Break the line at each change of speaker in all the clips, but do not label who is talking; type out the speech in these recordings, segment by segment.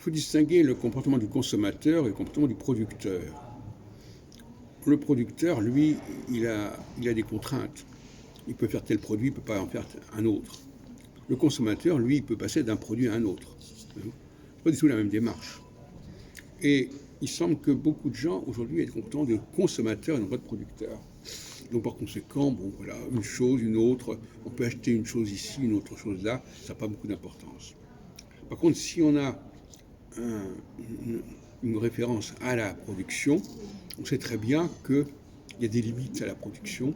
faut distinguer le comportement du consommateur et le comportement du producteur. Le producteur, lui, il a des contraintes. Il peut faire tel produit, il ne peut pas en faire un autre. Le consommateur, lui, il peut passer d'un produit à un autre. Ce n'est pas du tout la même démarche. Et il semble que beaucoup de gens, aujourd'hui, sont contents de consommateurs et non pas de producteurs. Donc par conséquent, bon voilà, une chose, une autre, on peut acheter une chose ici, une autre chose là, ça n'a pas beaucoup d'importance. Par contre, si on a une référence à la production, on sait très bien qu'il y a des limites à la production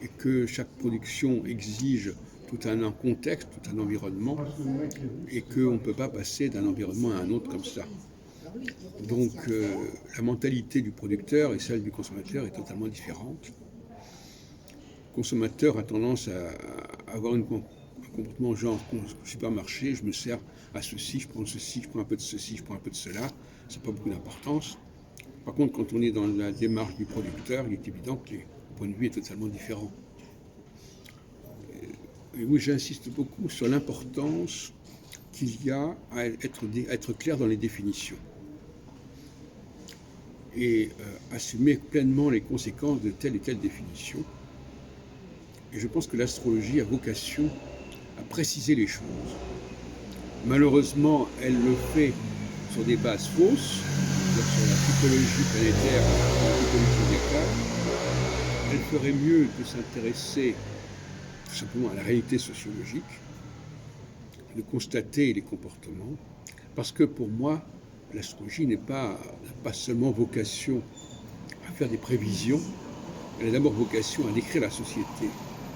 et que chaque production exige tout un contexte, tout un environnement, et qu'on ne peut pas passer d'un environnement à un autre comme ça. Donc la mentalité du producteur et celle du consommateur est totalement différente. Le consommateur a tendance à avoir un comportement genre supermarché, je me sers à ceci, je prends un peu de ceci, je prends un peu de cela, ça n'a pas beaucoup d'importance. Par contre, quand on est dans la démarche du producteur, il est évident que le point de vue est totalement différent. Et oui, j'insiste beaucoup sur l'importance qu'il y a à être clair dans les définitions et assumer pleinement les conséquences de telle et telle définition. Et je pense que l'astrologie a vocation à préciser les choses. Malheureusement, elle le fait sur des bases fausses, c'est-à-dire sur la typologie planétaire, la typologie des cas. Elle ferait mieux de s'intéresser tout simplement à la réalité sociologique, de constater les comportements, parce que pour moi, l'astrologie n'a pas seulement vocation à faire des prévisions, elle a d'abord vocation à décrire la société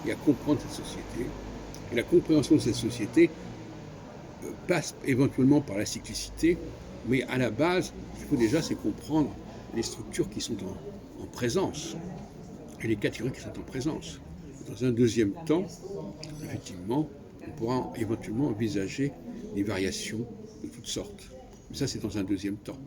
et à comprendre cette société. Et la compréhension de cette société passe éventuellement par la cyclicité, mais à la base, il faut déjà c'est comprendre les structures qui sont en présence et les catégories qui sont en présence. Dans un deuxième temps, effectivement, on pourra éventuellement envisager des variations de toutes sortes. Mais ça, c'est dans un deuxième temps.